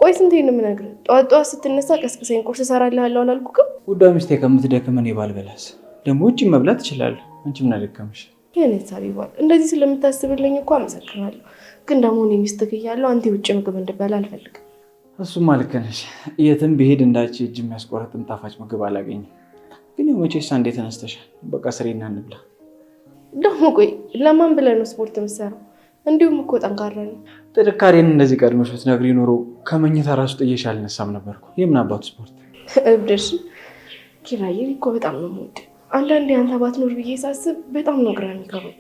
ቆይ ስንቴ ነው የምነግርህ? ጧት ስትነሳ ቀስቅሰኝ ቁርስ እሰራልሃለሁ አላልኩህም? ውዷ ሚስቴ ከምትደክም እኔ ባልበላስ? ደግሞ ውጪ መብላት እችላለሁ። አንቺ ምን አደከመሽ? የኔ ሳቢባል እንደዚህ ስለምታስብልኝ እኮ አመሰግናለሁ። ግን ደግሞ እኔ ሚስትህ እያለሁ አንተ ውጪ ምግብ እንድበላ አልፈልግም። እሱማ ልክ ነሽ። የትም ብሄድ እንዳንቺ እጅ የሚያስቆረጥም ጣፋጭ ምግብ አላገኝም። ግን ያው መቼስ አንዴ ተነስተሻል። በቃ ስሬና እንብላ። ደግሞ ቆይ ለማን ብለህ ነው ስፖርት የምትሰራው? እንዲሁም እኮ ጠንካራ ነው። ጥንካሬን እንደዚህ ቀድመሽ ብትነግሪ ኖሮ ከመኝታ ራሱ ጥዬሽ አልነሳም ነበርኩ። የምን አባቱ ስፖርት እብደሽ። ኪራዬ እኮ በጣም ነው የምወድህ። አንዳንዴ አንተ ባትኖር ብዬ ሳስብ በጣም ነው ግራ የሚገባኝ።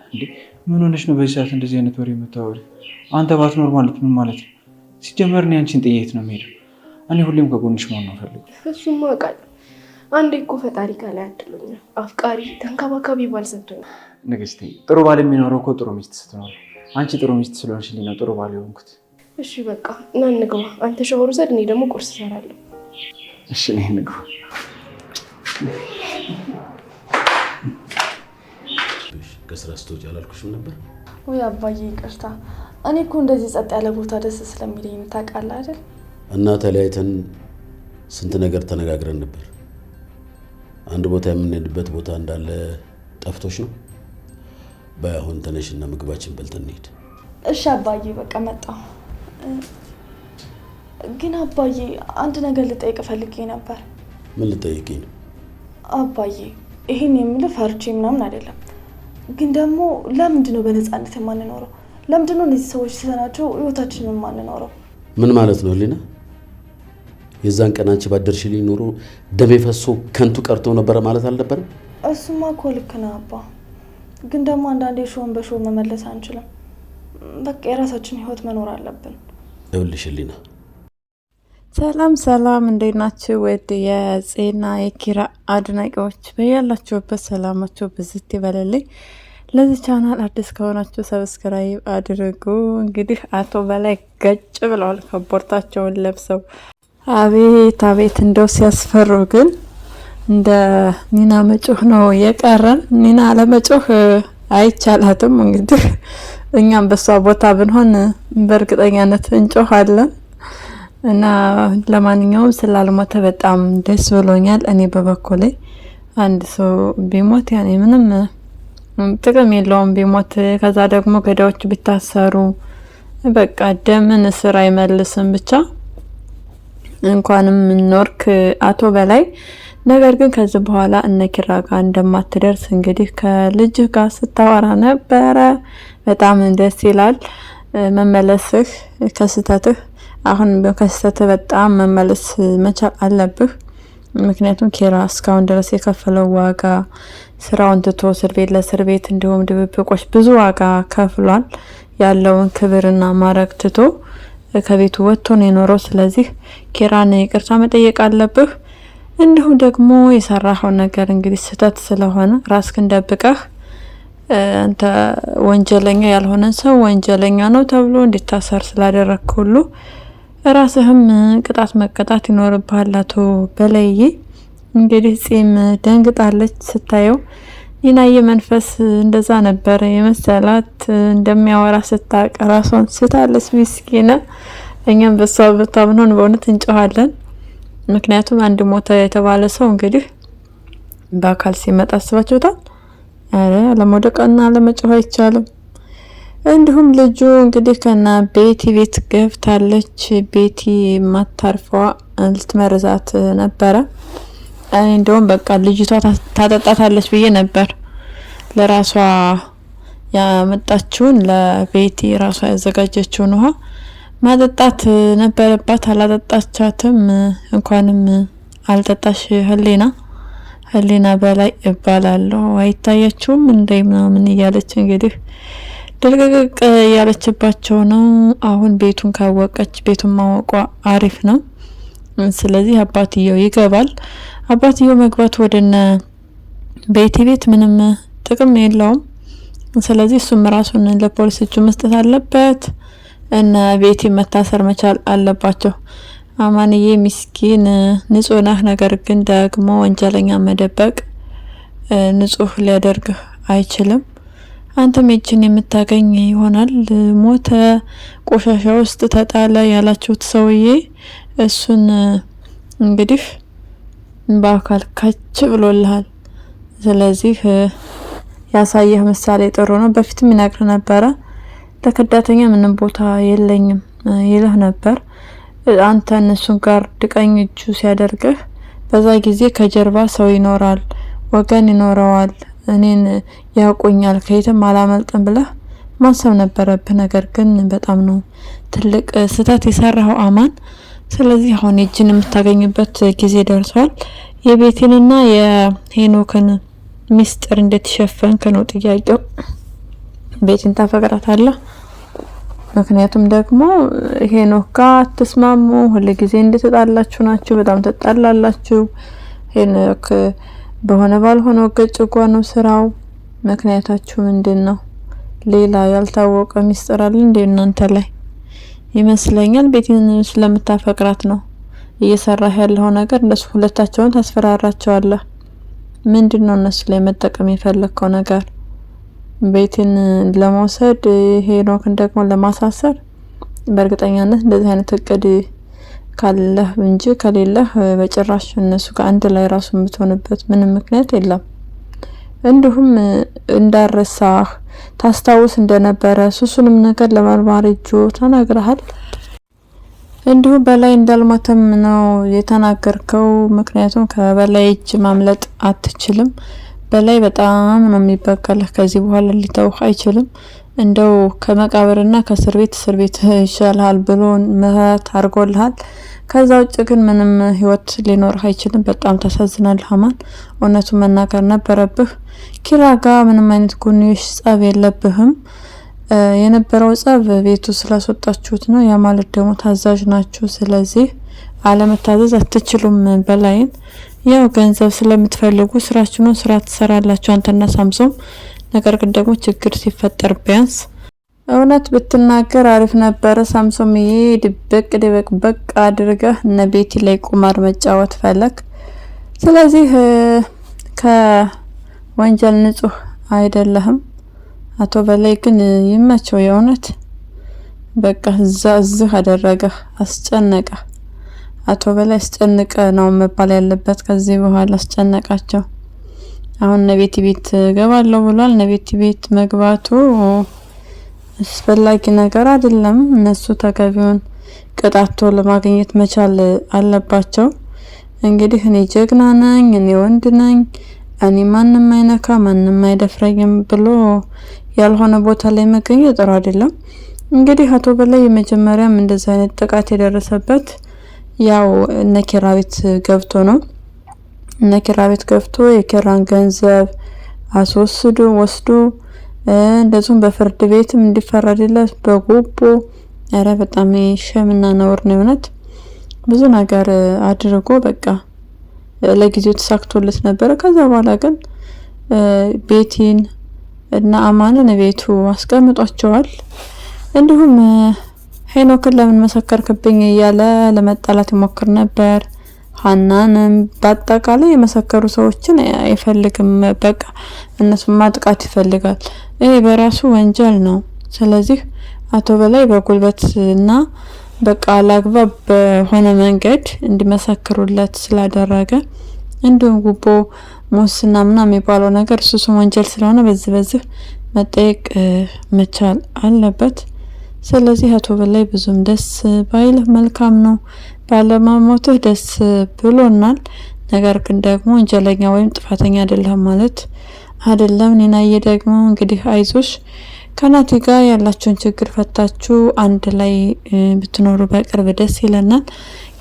እንዴ ምን ሆነሽ ነው በዚህ ሰዓት እንደዚህ አይነት ወሬ የምታወሪው? አንተ ባትኖር ማለት ምን ማለት ነው? ሲጀመር እኔ አንቺን ጥዬ የት ነው የምሄደው? እኔ ሁሌም ከጎንሽ መሆን ነው ፈልገው። እሱማ አውቃለሁ። አንዴ እኮ ፈጣሪ ከላይ አድሎኛል። አፍቃሪ ተንከባካቢ ባል ሰጥቶኛል። ንግስቴ፣ ጥሩ ባል የሚኖረው እኮ ጥሩ ሚስት ስትኖር። አንቺ ጥሩ ሚስት ስለሆንሽልኝ ነው ጥሩ ባል የሆንኩት። እሺ በቃ ና እንግባ። አንተ ሻወር ውሰድ፣ እኔ ደግሞ ቁርስ እሰራለሁ። እሺ እኔ እንግባ። ከስራ ስትወጪ አላልኩሽም ነበር? ወይ አባዬ ይቅርታ። እኔ እኮ እንደዚህ ጸጥ ያለ ቦታ ደስ ስለሚለኝ ታውቃለህ አይደል? እና ተለያይተን ስንት ነገር ተነጋግረን ነበር። አንድ ቦታ የምንሄድበት ቦታ እንዳለ ጠፍቶሽ ነው? ባይሆን ተነሽና ምግባችን በልተን እንሂድ። እሺ አባዬ በቃ መጣሁ። ግን አባዬ አንድ ነገር ልጠይቅ ፈልጌ ነበር። ምን ልጠይቅኝ ነው? አባዬ ይሄን የምልህ ፈርቼ ምናምን አይደለም፣ ግን ደግሞ ለምንድን ነው በነፃነት የማንኖረው? ለምንድን ነው እነዚህ ሰዎች ሲሰናቸው ህይወታችንን የማንኖረው? ምን ማለት ነው ሊና? የዛን ቀን አንቺ ባደርሽልኝ ኖሮ ደሜ ፈሶ ከንቱ ቀርቶ ነበረ ማለት አልነበረም? እሱማ እኮ ልክ ነህ አባ፣ ግን ደግሞ አንዳንዴ ሾን በሾን መመለስ አንችልም። በቃ የራሳችን ህይወት መኖር አለብን። ይኸውልሽ ሊና። ሰላም ሰላም፣ እንዴት ናችሁ? ወደ የጽና የኪራ አድናቂዎች በያላችሁበት ሰላማችሁ ብዝት ይበልልኝ። ለዚህ ቻናል አዲስ ከሆናችሁ ሰብስክራይብ አድርጉ። እንግዲህ አቶ በላይ ገጭ ብለዋል ከቦርታቸውን ለብሰው። አቤት አቤት እንደው ሲያስፈሩ። ግን እንደ ኒና መጮህ ነው የቀረን። ኒና አለመጮህ አይቻላትም። እንግዲህ እኛም በሷ ቦታ ብንሆን በእርግጠኛነት እንጮሃለን። እና ለማንኛውም ስላልሞተ በጣም ደስ ብሎኛል። እኔ በበኩሌ አንድ ሰው ቢሞት ያኔ ምንም ጥቅም የለውም ቢሞት። ከዛ ደግሞ ገዳዮች ቢታሰሩ በቃ ደምን ስራ አይመልስም። ብቻ እንኳንም ኖርክ አቶ በላይ። ነገር ግን ከዚህ በኋላ እነ ኪራ ጋር እንደማትደርስ እንግዲህ ከልጅ ጋር ስታወራ ነበረ። በጣም ደስ ይላል መመለስህ ከስተትህ። አሁን ከስተትህ በጣም መመለስ መቻል አለብህ። ምክንያቱም ኪራ እስካሁን ድረስ የከፈለው ዋጋ ስራውን ትቶ እስር ቤት ለእስር ቤት እንዲሁም ድብብቆች ብዙ ዋጋ ከፍሏል። ያለውን ክብርና ማረግ ትቶ ከቤቱ ወጥቶ ነው የኖረው። ስለዚህ ኪራን ይቅርታ መጠየቅ አለብህ። እንዲሁም ደግሞ የሰራኸው ነገር እንግዲህ ስህተት ስለሆነ ራስህን ደብቀህ አንተ ወንጀለኛ ያልሆነን ሰው ወንጀለኛ ነው ተብሎ እንዲታሰር ስላደረግክ ሁሉ ራስህም ቅጣት መቀጣት ይኖርብሃል። አቶ በላይዬ እንግዲህ ጺም ደንግጣለች ስታየው። ኒናዬ መንፈስ እንደዛ ነበር የመሰላት። እንደሚያወራ ስታውቅ ራሷን ስታለች ምስኪና። እኛም በሷ ቦታ ብንሆን በእውነት እንጮሃለን። ምክንያቱም አንድ ሞተ የተባለ ሰው እንግዲህ በአካል ሲመጣ አስባችሁታል። አረ ለመውደቅና ለመጮህ አይቻልም። እንዲሁም ልጁ እንግዲህ ከና ቤቲ ቤት ገብታለች። ቤቲ ማታርፈዋ ልትመርዛት ነበረ። እንደውም በቃ ልጅቷ ታጠጣታለች ብዬ ነበር። ለራሷ ያመጣችውን ለቤቲ ራሷ ያዘጋጀችውን ውሃ ማጠጣት ነበረባት። አላጠጣቻትም። እንኳንም አልጠጣሽ ህሊና በላይ እባላለሁ አይታያችሁም እንደ ምናምን እያለች እንግዲህ ድርቅቅ ያለችባቸው ነው። አሁን ቤቱን ካወቀች ቤቱን ማወቋ አሪፍ ነው። ስለዚህ አባትየው ይገባል። አባትየው መግባት ወደነ ቤቲ ቤት ምንም ጥቅም የለውም። ስለዚህ እሱም ራሱን ለፖሊስ እጁ መስጠት አለበት እና ቤቲ መታሰር መቻል አለባቸው። አማንዬ ምስኪን ንጹህ ነህ፣ ነገር ግን ደግሞ ወንጀለኛ መደበቅ ንጹህ ሊያደርግ አይችልም። አንተም እጅን የምታገኝ ይሆናል። ሞተ፣ ቆሻሻ ውስጥ ተጣለ ያላችሁት ሰውዬ እሱን እንግዲህ በአካል ከች ብሎልሃል። ስለዚህ ያሳየህ ምሳሌ ጥሩ ነው። በፊትም ይነግር ነበረ ለከዳተኛ ምንም ቦታ የለኝም ይልህ ነበር። አንተ እነሱን ጋር ድቀኝ እጁ ሲያደርግህ በዛ ጊዜ ከጀርባ ሰው ይኖራል፣ ወገን ይኖረዋል፣ እኔን ያውቁኛል፣ ከየትም አላመልጥም ብለህ ማሰብ ነበረብህ። ነገር ግን በጣም ነው ትልቅ ስህተት የሰራኸው አማን። ስለዚህ አሁን እጅን የምታገኝበት ጊዜ ደርሷል። የቤቲንና የሄኖክን ሚስጥር እንደተሸፈንክ ነው ጥያቄው። ቤቲን ታፈቅራታለህ? ምክንያቱም ደግሞ ሄኖክ ጋር አትስማሙ፣ ሁሉ ጊዜ እንደተጣላችሁ ናችሁ፣ በጣም ተጣላላችሁ። ሄኖክ በሆነ ባልሆነው ገጭጓ ነው ስራው። ምክንያታችሁ ምንድነው? ሌላ ያልታወቀ ሚስጥር አለ እንዴ እናንተ ላይ? ይመስለኛል ቤቲን ስለምታፈቅራት ነው እየሰራህ ያለው ነገር። እነሱ ሁለታቸውን ታስፈራራቸዋለህ። ምንድነው እነሱ ላይ መጠቀም የፈለከው ነገር? ቤቲን ለመውሰድ ሄኖክን ደግሞ ለማሳሰር? በእርግጠኛነት እንደዚህ አይነት እቅድ ካለህ እንጂ ከሌለህ በጭራሽ እነሱ ጋር አንድ ላይ ራሱ የምትሆንበት ምንም ምክንያት የለም። እንዲሁም እንዳረሳህ ታስታውስ እንደነበረ ሱሱንም ነገር ለመርማር እጁ ተናግረሃል። እንዲሁም በላይ እንዳልሞተም ነው የተናገርከው። ምክንያቱም ከበላይ እጅ ማምለጥ አትችልም። በላይ በጣም ነው የሚበቀልህ። ከዚህ በኋላ ሊተውህ አይችልም። እንደው ከመቃብርና ከእስር ቤት ይሻልሃል ብሎ ምህረት አድርጎልሃል። ከዛ ውጭ ግን ምንም ህይወት ሊኖርህ አይችልም። በጣም ታሳዝናለህ አማን። እውነቱን መናገር ነበረብህ። ኪራ ጋር ምንም አይነት ጎንዮሽ ጸብ የለብህም። የነበረው ጸብ ቤቱ ስላስወጣችሁት ነው። ያ ማለት ደግሞ ታዛዥ ናችሁ። ስለዚህ አለመታዘዝ አትችሉም። በላይን ያው ገንዘብ ስለምትፈልጉ ስራችሁን ስራ ትሰራላችሁ አንተና ሳምሶም። ነገር ግን ደግሞ ችግር ሲፈጠር ቢያንስ እውነት ብትናገር አሪፍ ነበረ። ሳምሶምዬ ድብቅ በቃ አድርገህ እነ ቤቲ ላይ ቁማር መጫወት ፈለክ። ስለዚህ ከወንጀል ንጹህ አይደለህም። አቶ በላይ ግን ይመቸው የእውነት በቃ እዚህ አደረገህ፣ አስጨነቀህ። አቶ በላይ አስጨነቀ ነው መባል ያለበት ከዚህ በኋላ። አስጨነቃቸው። አሁን ነቤቲ ቤት ገባለሁ ብሏል። ነቤቲ ቤት መግባቱ አስፈላጊ ነገር አይደለም። እነሱ ተገቢውን ቅጣቶ ለማግኘት መቻል አለባቸው። እንግዲህ እኔ ጀግና ነኝ፣ እኔ ወንድ ነኝ፣ እኔ ማንንም አይነካ ማንንም አይደፍረኝም ብሎ ያልሆነ ቦታ ላይ መገኘት ጥሩ አይደለም። እንግዲህ አቶ በላይ የመጀመሪያም እንደዛ አይነት ጥቃት የደረሰበት ያው ነኪራ ቤት ገብቶ ነው። ነኪራ ቤት ገብቶ የኪራን ገንዘብ አስወስዶ ወስዶ እንደዚሁም በፍርድ ቤትም እንዲፈረድለት በጉቦ ኧረ በጣም ሸምና ነውር ነው የሆነት። ብዙ ነገር አድርጎ በቃ ለጊዜው ተሳክቶለት ነበረ። ከዛ በኋላ ግን ቤቲን እና አማንን ቤቱ አስቀምጧቸዋል። እንዲሁም ሄኖክን ለምን መሰከርክብኝ እያለ ለመጣላት ይሞክር ነበር። ሀናንም በአጠቃላይ የመሰከሩ ሰዎችን አይፈልግም። በቃ እነሱን ማጥቃት ይፈልጋል። ይሄ በራሱ ወንጀል ነው። ስለዚህ አቶ በላይ በጉልበትና በቃ አላግባብ በሆነ መንገድ እንዲመሰክሩለት ስላደረገ እንዲሁም ጉቦ ሙስና ምናምን የሚባለው ነገር እሱ ወንጀል ስለሆነ በዚህ መጠየቅ መቻል አለበት። ስለዚህ አቶ በላይ ብዙም ደስ ባይልህ መልካም ነው። ባለማሞትህ ደስ ብሎናል። ነገር ግን ደግሞ ወንጀለኛ ወይም ጥፋተኛ አይደለም ማለት አይደለም። ኒናዬ ደግሞ እንግዲህ አይዞሽ፣ ከናቲ ጋር ያላችሁን ችግር ፈታችሁ አንድ ላይ ብትኖሩ በቅርብ ደስ ይለናል።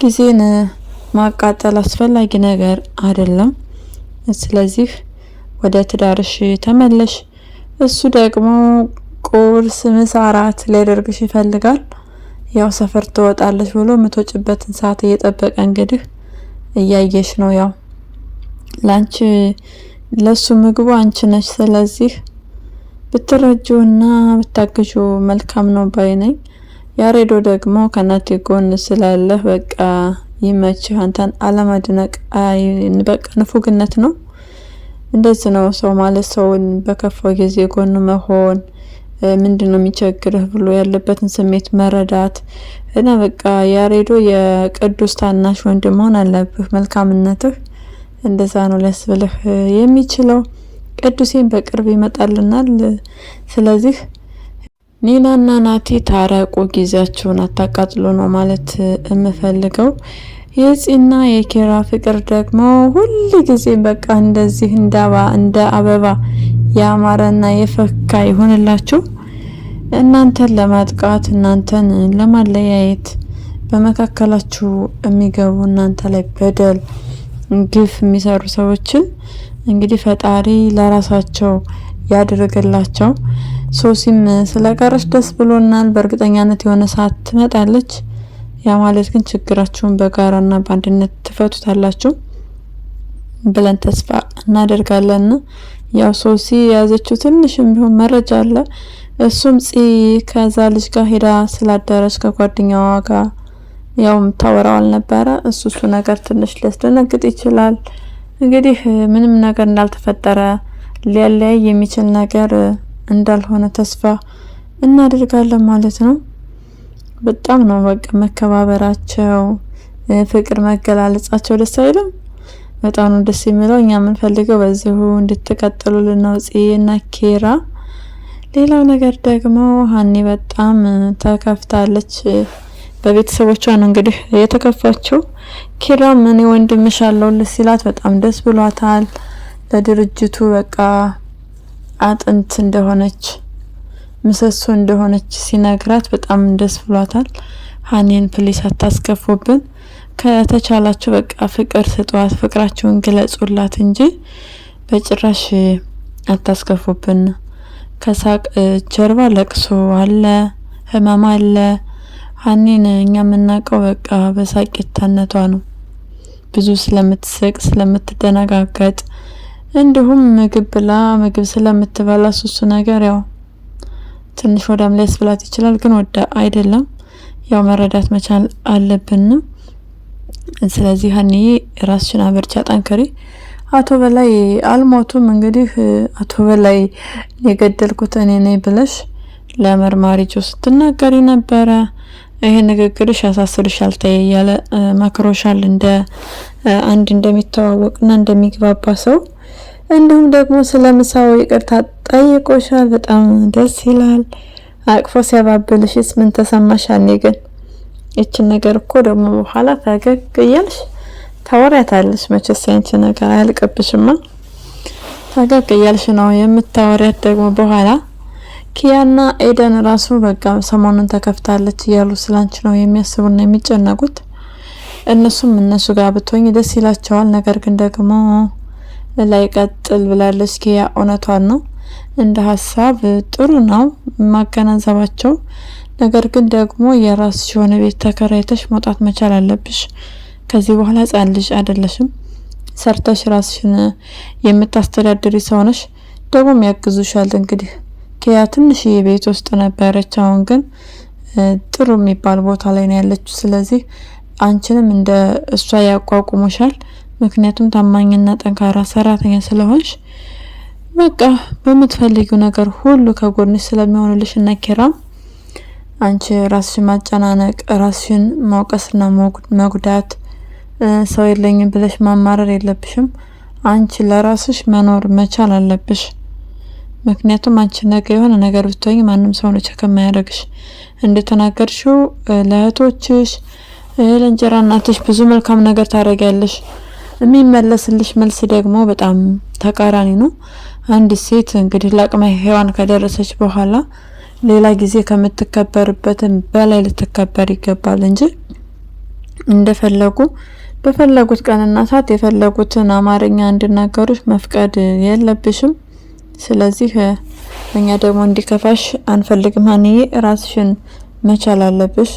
ጊዜን ማቃጠል አስፈላጊ ነገር አይደለም። ስለዚህ ወደ ትዳርሽ ተመለሽ። እሱ ደግሞ ቁርስ፣ ምሳ፣ እራት ሊያደርግሽ ይፈልጋል። ያው ሰፈር ትወጣለሽ ብሎ የምትወጭበትን ሰዓት እየጠበቀ እንግዲህ እያየሽ ነው። ያው ላንቺ ለሱ ምግቡ አንቺ ነሽ። ስለዚህ ብትረጂውና ብታግዡ መልካም ነው ባይነኝ። ያሬዶ ደግሞ ከናቲ ጎን ስላለህ በቃ ይመችህ። አንተን አለማድነቅ በቃ ንፉግነት ነው። እንደዚህ ነው ሰው ማለት ሰውን በከፋው ጊዜ ጎን መሆን ምንድነው የሚቸግርህ ብሎ ያለበትን ስሜት መረዳት እና በቃ ያሬዶ የቅዱስ ታናሽ ወንድም መሆን አለብህ። መልካምነትህ እንደዛ ነው ሊያስብልህ የሚችለው። ቅዱሴን በቅርብ ይመጣልናል። ስለዚህ ኒናና ናቲ ታረቁ፣ ጊዜያቸውን አታቃጥሉ ነው ማለት የምፈልገው። የፂና የኪራ ፍቅር ደግሞ ሁሉ ጊዜ በቃ እንደዚህ እንደ አበባ ያማረና የፈካ ይሆንላችሁ። እናንተን ለማጥቃት እናንተን ለማለያየት በመካከላችሁ የሚገቡ እናንተ ላይ በደል ግፍ የሚሰሩ ሰዎችን እንግዲህ ፈጣሪ ለራሳቸው ያድርግላቸው። ሶሲም ስለቀረች ደስ ብሎናል። በእርግጠኛነት የሆነ ሰዓት ትመጣለች። ያ ማለት ግን ችግራችሁን በጋራና በአንድነት ትፈቱታላችሁ ብለን ተስፋ እናደርጋለን። ያው ሶሲ የያዘችው ትንሽም ቢሆን መረጃ አለ። እሱም ከዛ ልጅ ጋር ሄዳ ስላደረች ከጓደኛዋ ጋር ያው ታወራው አልነበረ። እሱ ነገር ትንሽ ሊያስደነግጥ ይችላል። እንግዲህ ምንም ነገር እንዳልተፈጠረ ሊያለያይ የሚችል ነገር እንዳልሆነ ተስፋ እናደርጋለን ማለት ነው። በጣም ነው በቃ መከባበራቸው፣ ፍቅር መገላለጻቸው ደስ አይልም? በጣም ነው ደስ የሚለው። እኛ የምንፈልገው በዚሁ እንድትቀጥሉልን ነው ጽና ኪራ። ሌላው ነገር ደግሞ ሀኒ በጣም ተከፍታለች። በቤተሰቦቿ ነው እንግዲህ የተከፋችው። ኪራም እኔ ወንድምሽ አለሁልሽ ሲላት በጣም ደስ ብሏታል። ለድርጅቱ በቃ አጥንት እንደሆነች ምሰሶ እንደሆነች ሲነግራት በጣም ደስ ብሏታል። ሀኒን ፕሊስ አታስከፉብን፣ ከተቻላችሁ በቃ ፍቅር ስጧት፣ ፍቅራችሁን ግለጹላት እንጂ በጭራሽ አታስከፉብን። ከሳቅ ጀርባ ለቅሶ አለ፣ ህመም አለ። ሀኒን እኛ የምናውቀው በቃ በሳቂታነቷ ነው። ብዙ ስለምትስቅ ስለምትደነጋገጥ፣ እንዲሁም ምግብ ብላ ምግብ ስለምትበላ ሱሱ ነገር ያው ትንሽ ወዳም ላይ ያስብላት ይችላል፣ ግን ወዳ አይደለም። ያው መረዳት መቻል አለብን። ስለዚህ ሀኒ ራስሽን አበርቻ፣ ጠንክሪ። አቶ በላይ አልሞቱም። እንግዲህ አቶ በላይ የገደልኩት እኔ ነኝ ብለሽ ለመርማሪ ጆ ስትናገሪ ነበረ። ይሄ ንግግርሽ ያሳስርሻል፣ ተይ ያለ መክሮሻል። እንደ አንድ እንደሚተዋወቅና እንደሚግባባ ሰው እንዲሁም ደግሞ ስለምሳው ይቅርታ ጠይቆሻል። በጣም ደስ ይላል። አቅፎ ሲያባብልሽስ ምን ተሰማሽ? እኔ ግን እቺን ነገር እኮ ደግሞ በኋላ ፈገግ እያልሽ ታወሪያታለሽ። መቼስ ያንቺ ነገር አያልቅብሽማ። ፈገግ እያልሽ ነው የምታወሪያት ደግሞ በኋላ። ኪያና ኤደን ራሱ በቃ ሰሞኑን ተከፍታለች እያሉ ስላንቺ ነው የሚያስቡና የሚጨነቁት። እነሱ ጋር ብትሆኝ ደስ ይላቸዋል። ነገር ግን ደግሞ ላይ ቀጥል ብላለች ኪያ። እውነቷን ነው። እንደ ሀሳብ ጥሩ ነው ማገናዘባቸው። ነገር ግን ደግሞ የራስሽ የሆነ ቤት ተከራይተሽ መውጣት መቻል አለብሽ። ከዚህ በኋላ ህጻን ልጅ አይደለሽም። ሰርተሽ ራስሽን የምታስተዳድሪ ሰው ነሽ። ደግሞ ያግዙሻል። እንግዲህ ኪያ ትንሽ የቤት ውስጥ ነበረች። አሁን ግን ጥሩ የሚባል ቦታ ላይ ነው ያለችው። ስለዚህ አንቺንም እንደ እሷ ያቋቁሙሻል። ምክንያቱም ታማኝና ጠንካራ ሰራተኛ ስለሆንሽ በቃ በምትፈልጊው ነገር ሁሉ ከጎንሽ ስለሚሆኑልሽ እና ኪራም አንቺ ራስሽን ማጨናነቅ፣ ራስሽን ማውቀስና መጉዳት፣ ሰው የለኝም ብለሽ ማማረር የለብሽም። አንቺ ለራስሽ መኖር መቻል አለብሽ። ምክንያቱም አንቺ ነገ የሆነ ነገር ብትሆኝ ማንም ሰው ነው ቸከም ያደርግሽ። እንደተናገርሽው ለእህቶችሽ ለእንጀራ እናትሽ ብዙ መልካም ነገር ታደርጊያለሽ። የሚመለስልሽ መልስ ደግሞ በጣም ተቃራኒ ነው። አንድ ሴት እንግዲህ ለአቅመ ሔዋን ከደረሰች በኋላ ሌላ ጊዜ ከምትከበርበትም በላይ ልትከበር ይገባል እንጂ እንደፈለጉ በፈለጉት ቀንና ሰዓት የፈለጉትን አማርኛ እንዲናገሩሽ መፍቀድ የለብሽም። ስለዚህ እኛ ደግሞ እንዲከፋሽ አንፈልግም። ሀኒዬ ራስሽን መቻል አለብሽ።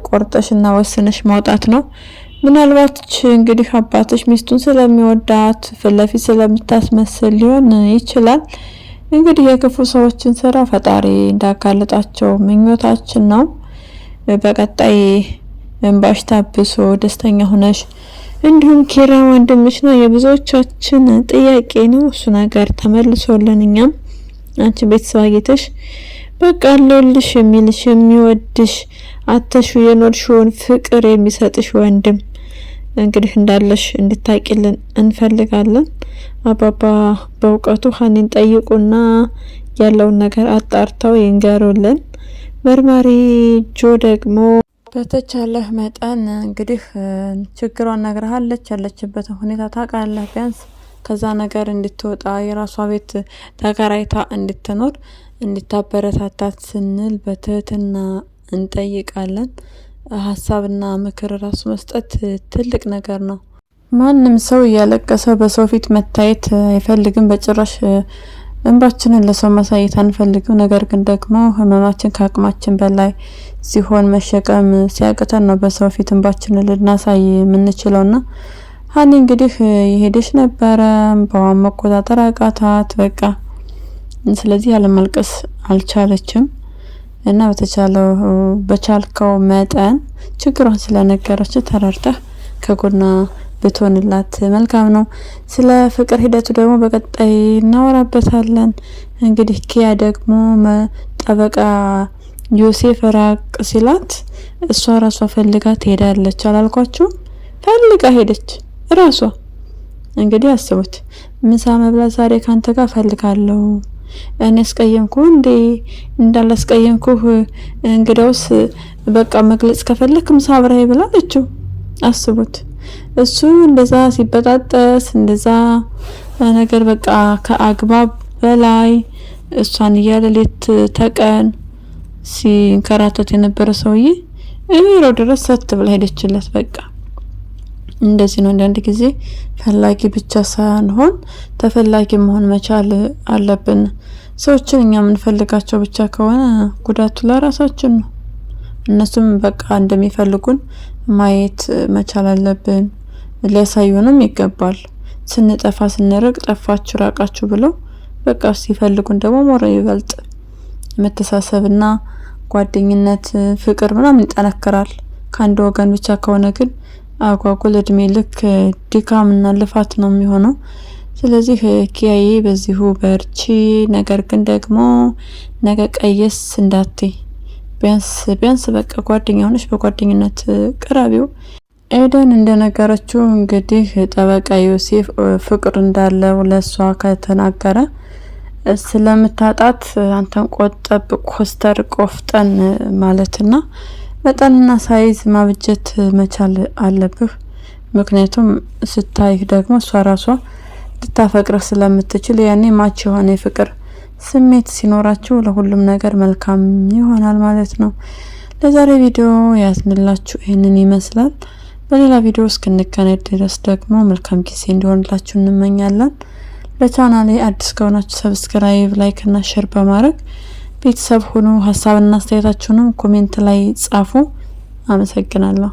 ቆርጠሽና ወስነሽ ማውጣት ነው። ምናልባት እንግዲህ አባትሽ ሚስቱን ስለሚወዳት ፍለፊት ስለምታስመስል ሊሆን ይችላል። እንግዲህ የክፉ ሰዎችን ስራ ፈጣሪ እንዳጋለጣቸው ምኞታችን ነው። በቀጣይ እንባሽ ታብሶ ደስተኛ ሆነሽ እንዲሁም ኪራ ወንድምሽ ነው የብዙዎቻችን ጥያቄ ነው። እሱ ነገር ተመልሶልን እኛም አንቺ ቤተሰብ አግኝተሽ በቃ አለልሽ የሚልሽ የሚወድሽ አተሹ የኖርሽውን ፍቅር የሚሰጥሽ ወንድም እንግዲህ እንዳለሽ እንድታቂልን እንፈልጋለን። አባባ በእውቀቱ ሀኒን ጠይቁና ያለውን ነገር አጣርተው ይንገሩልን። መርማሪ ጆ ደግሞ በተቻለህ መጠን እንግዲህ ችግሯን ነግረሃለች፣ ያለችበትን ሁኔታ ታውቃለህ። ቢያንስ ከዛ ነገር እንድትወጣ የራሷ ቤት ተከራይታ እንድትኖር እንድታበረታታት ስንል በትህትና እንጠይቃለን። ሀሳብና ምክር ራሱ መስጠት ትልቅ ነገር ነው። ማንም ሰው እያለቀሰ በሰው ፊት መታየት አይፈልግም። በጭራሽ እንባችንን ለሰው ማሳየት አንፈልግም። ነገር ግን ደግሞ ህመማችን ከአቅማችን በላይ ሲሆን መሸከም ሲያቅተን ነው በሰው ፊት እንባችንን ልናሳይ የምንችለውና ሀኒ እንግዲህ የሄደች ነበረ። በዋን መቆጣጠር አቃታት በቃ። ስለዚህ ያለማልቀስ አልቻለችም እና በቻልከው መጠን ችግሯን ስለነገረች ተረድተህ ከጎና ብትሆንላት መልካም ነው። ስለ ፍቅር ሂደቱ ደግሞ በቀጣይ እናወራበታለን። እንግዲህ ኪያ ደግሞ ጠበቃ ዮሴፍ ራቅ ሲላት እሷ ራሷ ፈልጋ ትሄዳለች አላልኳችሁ? ፈልጋ ሄደች ራሷ። እንግዲህ አስቡት፣ ምሳ መብላት ዛሬ ካንተ ጋር ፈልጋለሁ። እኔ አስቀየምኩ እንዴ? እንዳላስቀየምኩህ እንግዳውስ በቃ መግለጽ ከፈለክ ምሳ አብረኸኝ ብላለችው። አስቡት፣ እሱ እንደዛ ሲበጣጠስ እንደዛ ነገር በቃ ከአግባብ በላይ እሷን እያለ ሌት ተቀን ሲንከራተት የነበረ ሰውዬ እቤሮ ድረስ ሰት ብላ ሄደችለት። በቃ እንደዚህ ነው። አንዳንድ ጊዜ ፈላጊ ብቻ ሳንሆን ተፈላጊ መሆን መቻል አለብን። ሰዎችን እኛ የምንፈልጋቸው ብቻ ከሆነ ጉዳቱ ለራሳችን ነው። እነሱም በቃ እንደሚፈልጉን ማየት መቻል አለብን። ሊያሳዩንም ይገባል። ስንጠፋ ስንርቅ ጠፋችሁ ራቃችሁ ብለው በቃ ሲፈልጉን ደግሞ ሞረ ይበልጥ መተሳሰብና ጓደኝነት ፍቅር ምናምን ይጠነክራል። ከአንድ ወገን ብቻ ከሆነ ግን አጓጉል እድሜ ልክ ድካምና ልፋት ነው የሚሆነው። ስለዚህ ኪያዬ በዚሁ በርቺ። ነገር ግን ደግሞ ነገ ቀየስ እንዳትይ። ቢያንስ በቃ ጓደኛ ሆነሽ በጓደኝነት ቅረቢው። ኤደን እንደነገረችው እንግዲህ ጠበቃ ዮሴፍ ፍቅር እንዳለው ለሷ ከተናገረ ስለምታጣት አንተን ቆጠብ፣ ኮስተር፣ ቆፍጠን ማለትና መጠንና ሳይዝ ማብጀት መቻል አለብህ። ምክንያቱም ስታይህ ደግሞ እሷ ራሷ ልታፈቅርህ ስለምትችል ያኔ ማች የሆነ የፍቅር ስሜት ሲኖራችሁ ለሁሉም ነገር መልካም ይሆናል ማለት ነው። ለዛሬ ቪዲዮ ያዝንላችሁ ይህንን ይመስላል። በሌላ ቪዲዮ እስክንገናኝ ድረስ ደግሞ መልካም ጊዜ እንዲሆንላችሁ እንመኛለን። ለቻናሌ አዲስ ከሆናችሁ ሰብስክራይብ፣ ላይክ እና ሼር በማድረግ ቤተሰብ ሁኑ። ሀሳብና አስተያየታችሁንም ኮሜንት ላይ ጻፉ። አመሰግናለሁ።